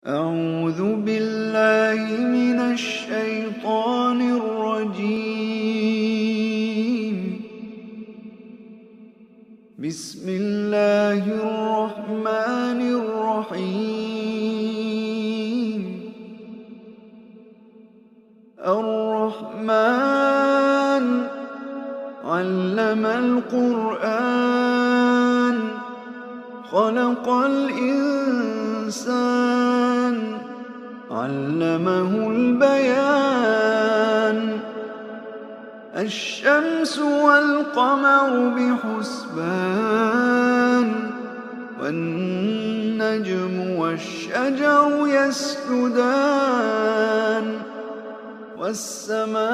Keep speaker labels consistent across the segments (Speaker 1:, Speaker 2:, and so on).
Speaker 1: أعوذ بالله من الشيطان الرجيم. بسم الله الرحمن الرحيم. الرحمن علم القرآن خلق الإنسان علمه البيان. الشمس والقمر بحسبان والنجم والشجر يسجدان. والسماء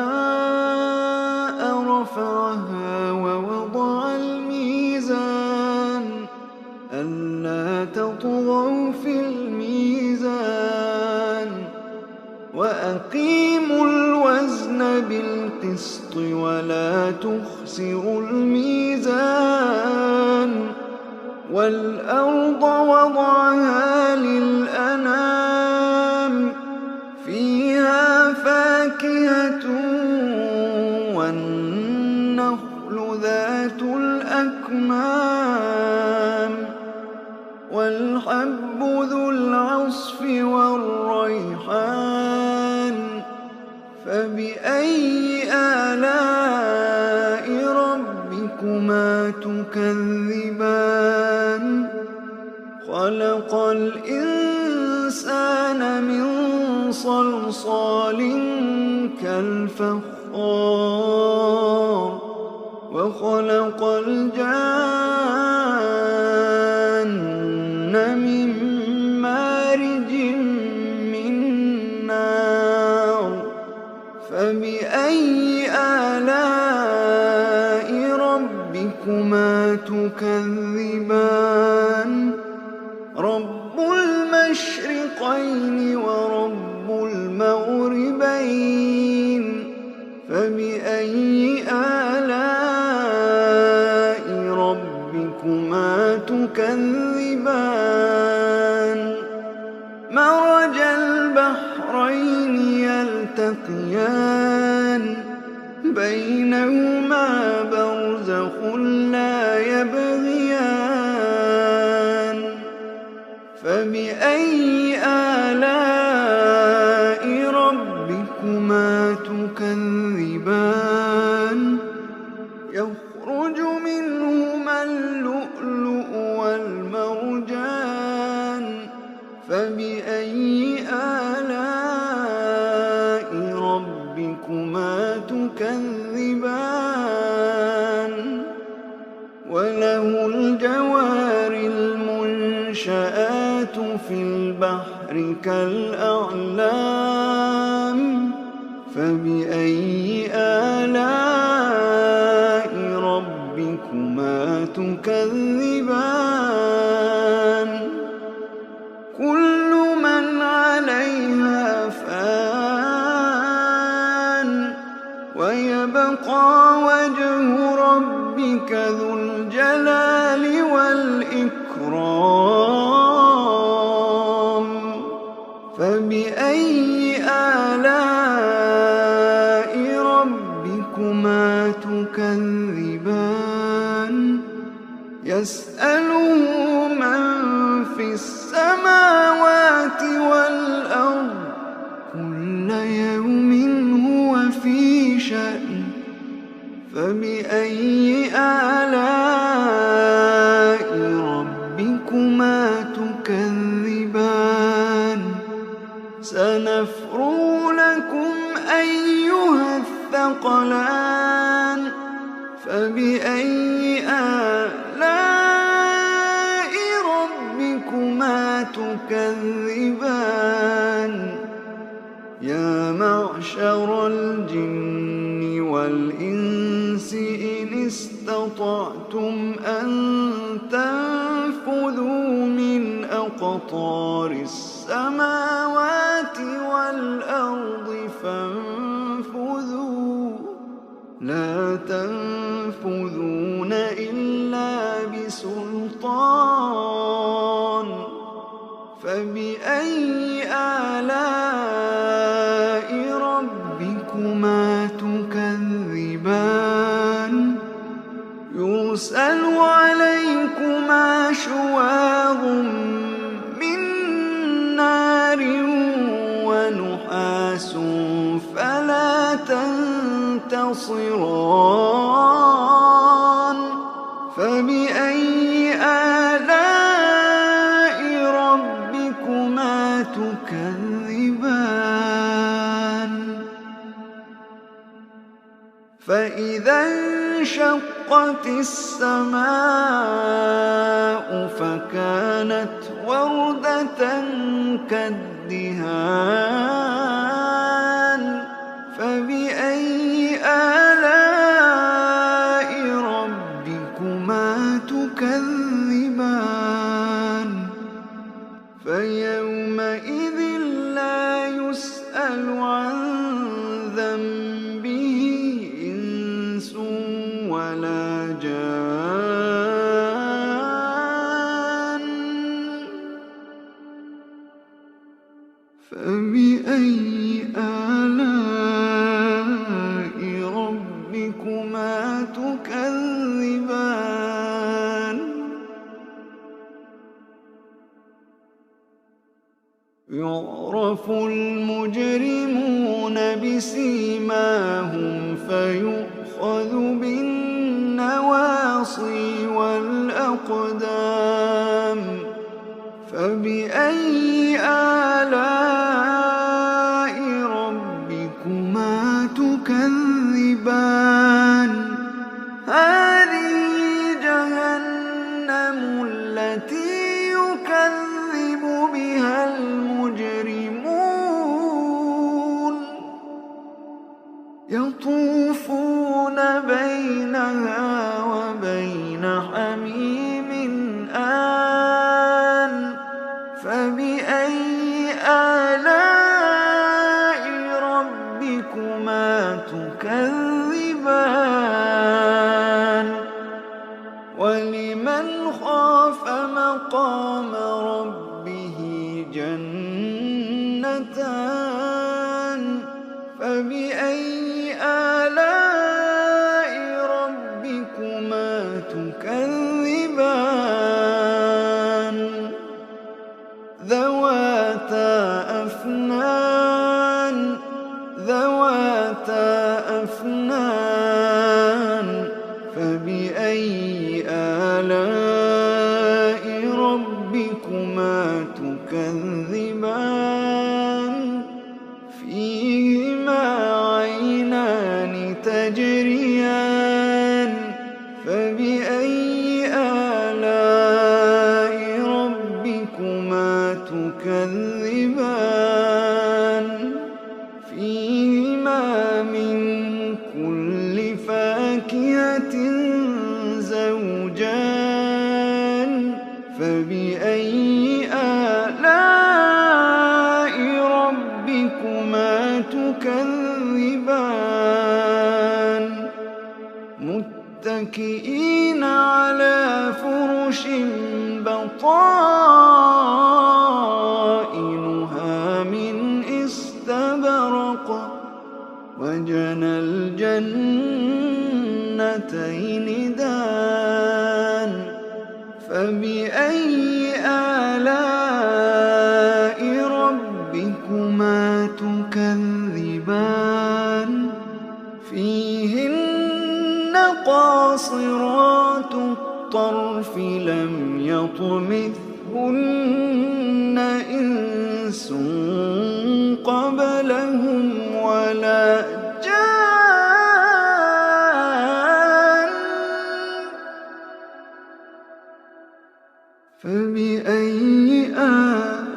Speaker 1: رفعها ووضع الميزان ألا تطغوا في الميزان وأقيموا الوزن بالقسط ولا تخسروا الميزان. والأرض وضعها للأنام فيها فاكهة والنخل ذات الأكمام والحب ذو العصف والريحان. فبأي آلاء ربكما تكذبان؟ خلق الإنسان من صلصال كالفخار وخلق الجان من مارج من نار. فبأي آلاء ربكما تكذبان؟ رب المشرقين ورب المغربين. فبأي آلاء ربكما تكذبان؟ مرج البحرين يلتقيان بينهما برزخ لا يبغيان. فبأي آلاء ربكما تكذبان؟ يخرج منهما اللؤلؤ والمرجان. فبأي آلاء ربكما تكذبان؟ وله الجوار المنشآت في البحر كالأعلام. فبأي آلاء ربكما تكذبان؟ كل من عليها فان ويبقى وجه ربك ذو الجلال والإكرام. فبأي آلاء ربكما تكذبان؟ يسأله من في السماوات والأرض كل يوم هو في شأن. فبأي آلاء ربكما تكذبان؟ سنفرغ لكم أيها الثقلان. فبأي آلاء ربكما تكذبان؟ يا معشر الجن والإنس إن استطعتم أن تنفذوا من أقطار السماوات والأرض فانفذوا لا تنفذون إلا بسلطان. فبأي نار ونحاس فلا تنتصران فبأي آلاء ربكما تكذبان فإذا انشقت السماء فكانت وردة كالدهان فبأي آلاء ربكما تكذبان فيومئذ لا يسأل عن ذنبه إنس ولا جان فبأي آلاء ربكما تكذبان يعرف المجرمون بسيماهم فيؤخذ بالنواصي والأقدام فبأي آلاء ربكما تكذبان هذه جهنم التي يكذب بها المجرمون يطوفون بينها وبين حميم آن فبأي آلاء ربكما تكذبان ولمن خاف مقام ربه جنتان فبأي آلاء ربكما تكذبان ذواتا أفنان فبأي آلاء ربكما تكذبان فيهما عينان تجريان فبأي آلاء ربكما تكذبان فيهما من كل فاكهة زوجان فبأي آلاء ربكما تكذبان متكئين على فرش بطائنها من استبرق وجنى الجنتين دان فبأي آلاء ربكما تكذبان فيهن قاصرات الطرف لم يطمثهن إنس قبلهم ولا جان فبأي آلاء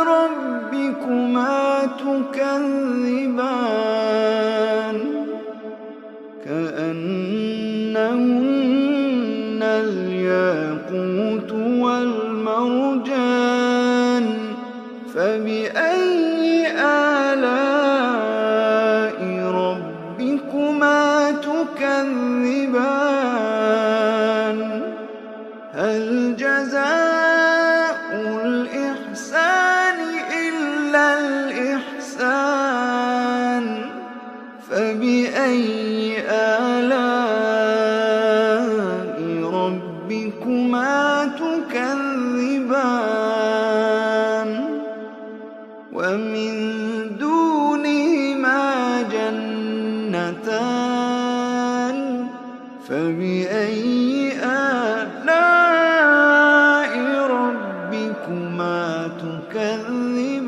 Speaker 1: ربكما تكذبان كأنهن الياقوت والمرجان فبأي آلاء ربكما تكذبان هل جزاء الإحسان إلا الإحسان فبأي آلاء ربكما تكذبان ربكما تكذبان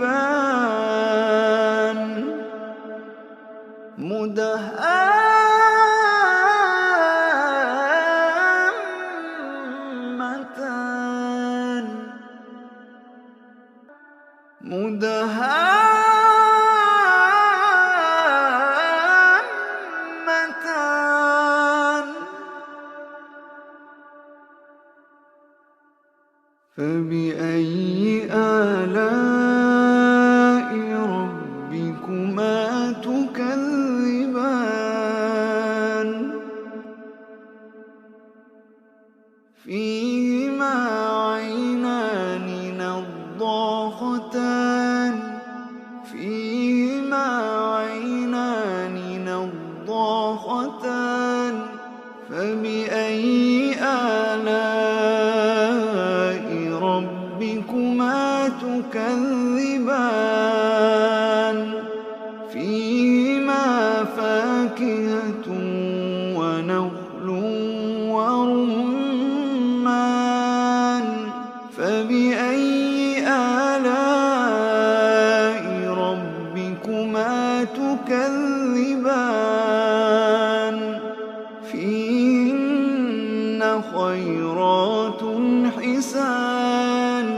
Speaker 1: مدهامتان فبأي آلاء ربكما تكذبان فيهما عينان نضاختان فبأي آلاء ربكما تكذبان فيهما فاكهة ونخل ورمان فبأي آلاء ربكما تكذبان فيهن خيرات حسان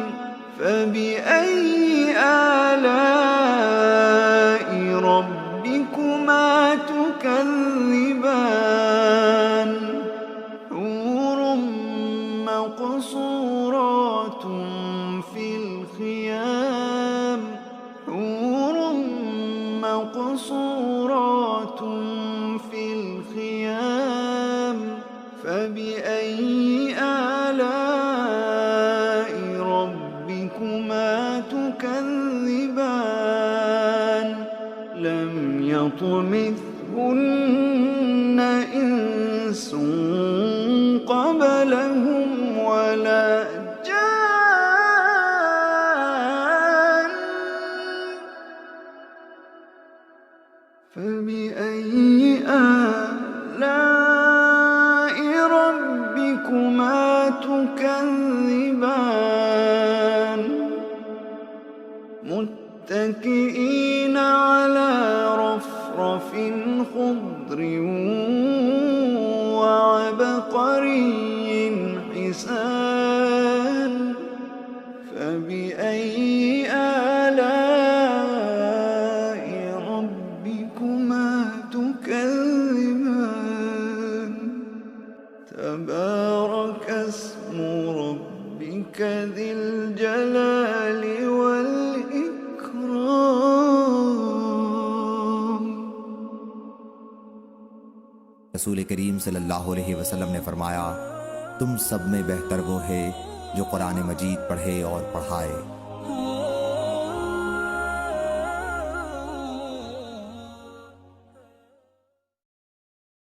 Speaker 1: فبأي آلاء ربكما تكذبان حور مقصورات في الخيام فبأي آلاء ربكما تكذبان لم يطمثهن إنس قبلهم ولا جان فبأي آلاء ربكما تكذبان متكئين على رفرف خضر وعبقري حسان فبأي آلاء ربكما تكذبان تبارك اسم ربك ذي الجلال والإكرام।
Speaker 2: रसूल करीम सल्लल्लाहु अलैहि वसल्लम ने फरमाया, तुम सब में बेहतर वो है जो कुरान मजीद पढ़े और पढ़ाए।